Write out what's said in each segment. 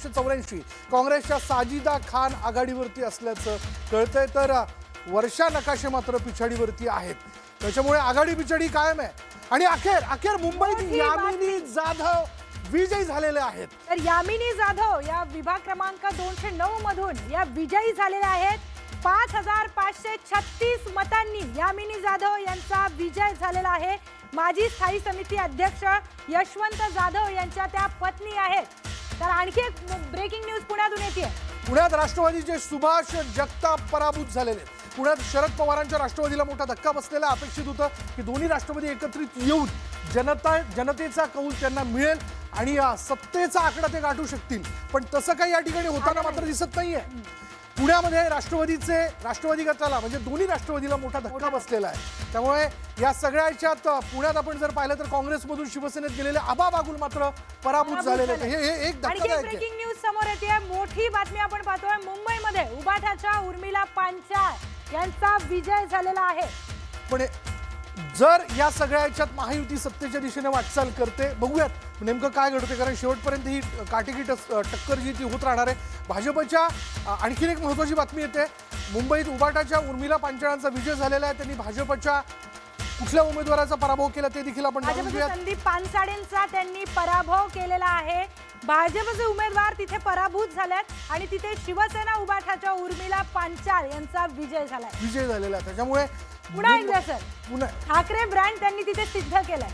1984 काँग्रेसच्या साजिदा खान आघाडीवरती असल्याचं कळतंय, तर वर्षा नकाशे मात्र पिछाडीवरती आहेत. त्याच्यामुळे आघाडी पिछाडी कायम आहे. आणि अखेर मुंबईत यामिनी जाधव विजयी झालेले आहेत. तर यामिनी जाधव या विभाग क्रमांक 209 मधून या विजयी झालेल्या आहेत. 5536 मतांनी यामिनी जाधव यांचा विजय झालेला आहे. माजी स्थायी समिती अध्यक्ष यशवंत जाधव यांच्या त्या पत्नी आहेत. तर आणखी एक ब्रेकिंग न्यूज पुण्यातून येते. पुण्यात राष्ट्रवादीचे सुभाष जगताप पराभूत झालेले आहेत. पुण्यात शरद पवारांच्या राष्ट्रवादीला मोठा धक्का बसलेला. अपेक्षित होतं की दोन्ही राष्ट्रवादी एकत्रित येऊन जनतेचा कौल त्यांना मिळेल आणि सत्तेचा आकडा ते गाठू शकतील, पण तसं काही या ठिकाणी होताना मात्र दिसत नाहीये. पुण्यामध्ये राष्ट्रवादी गटाला म्हणजे दोन्ही राष्ट्रवादीला मोठा धक्का बसलेला आहे. त्यामुळे या सगळ्याच्यात पुण्यात आपण जर पाहिलं तर काँग्रेसमधून शिवसेनेत गेलेले आबा बागुल मात्र पराभूत झालेले आहेत. हे एक धक्कादायक आहे. ब्रेकिंग न्यूज समोर येते. मोठी बातमी आपण पाहतोय. मुंबईमध्ये उबाठाच्या उर्मिला पांचाळ यांचा विजय झालेला आहे. पण जर या सगळ्याच्यात महायुती सत्तेच्या दिशेने वाटचाल करते, बघूयात नेमकं काय घडते, कारण शेवटपर्यंत ही काटेकी टक्कर जी ती होत राहणार आहे. भाजपच्या आणखीन एक महत्त्वाची बातमी येते. मुंबईत उबाटाच्या उर्मिला पांचाळांचा विजय झालेला आहे. त्यांनी भाजपच्या कुठल्या उमेदवाराचा पराभव केला ते देखील आपण भाजपचे संदीप पानसाडेंचा त्यांनी पराभव केलेला आहे. भाजपचे उमेदवार तिथे पराभूत झालेत आणि तिथे शिवसेना उबाठाच्या उर्मिला पांचाळ यांचा विजय झालेला आहे. त्याच्यामुळे पुन्हा एकदा सर ठाकरे ब्रँड त्यांनी तिथे सिद्ध केलाय.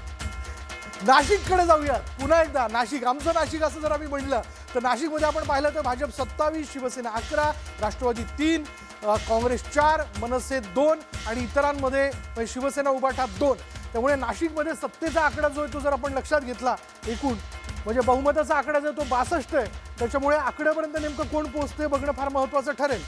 नाशिककडे जाऊयात. पुन्हा एकदा नाशिक, आमचं नाशिक असं जर आम्ही म्हणलं तर नाशिकमध्ये आपण पाहिलं तर भाजप 27, शिवसेना 11, राष्ट्रवादी 3, काँग्रेस 4, मनसे 2 आणि इतरांमध्ये शिवसेना उबाठा 2. त्यामुळे नाशिकमध्ये सत्तेचा आकडा जो आहे तो जर आपण लक्षात घेतला एकूण म्हणजे बहुमताचा आकडा जो तो 62 आहे. त्याच्यामुळे आकड्यापर्यंत नेमकं कोण पोहोचते बघणं फार महत्त्वाचं ठरेल.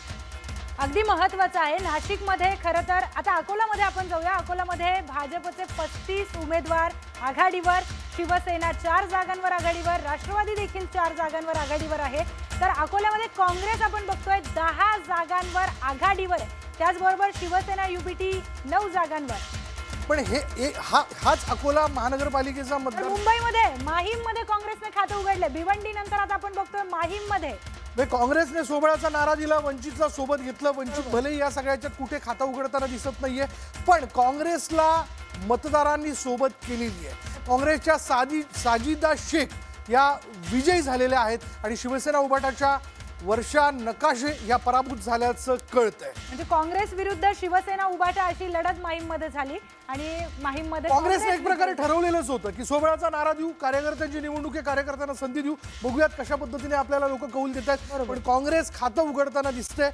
अगदी महत्त्वाचं आहे. नाशिकमध्ये खरं तर आता अकोलामध्ये आपण जाऊया. अकोलामध्ये भाजपचे 35 उमेदवार आघाडीवर, शिवसेना 4 जागांवर आघाडीवर, राष्ट्रवादी देखील 4 जागांवर आघाडीवर आहे. तर अकोल्यामध्ये काँग्रेस आपण बघतोय 10 जागांवर आघाडीवर आहे. त्याचबरोबर शिवसेना युबीटी 9 जागांवर. पण हाच अकोला महानगरपालिकेचा मतदार. मुंबईमध्ये माहीममध्ये काँग्रेसने खातं उघडले. भिवंडी नंतर आता आपण बघतोय माहीममध्ये काँग्रेसने सोबळाचा नारा दिला, वंचितला सोबत घेतलं. वंचित भले या सगळ्याच्यात कुठे खातं उघडताना दिसत नाहीये, पण काँग्रेसला मतदारांनी सोबत केलेली आहे. काँग्रेसच्या साजिदा शेख या विजयी झालेल्या आहेत आणि शिवसेना उबाटाच्या वर्षा नकाशे या पराभूत झाल्याचं कळतंय. म्हणजे काँग्रेस विरुद्ध शिवसेना उबाटा अशी लढत माहीममध्ये झाली आणि माहीममध्ये काँग्रेसने एक प्रकारे ठरवलेलंच होतं की सोबळाचा नारा देऊ, कार्यकर्त्यांची निवडणूक आहे, कार्यकर्त्यांना संधी देऊ, बघूयात कशा पद्धतीने आपल्याला लोक कौल देतात. पण काँग्रेस खातं उघडताना दिसते.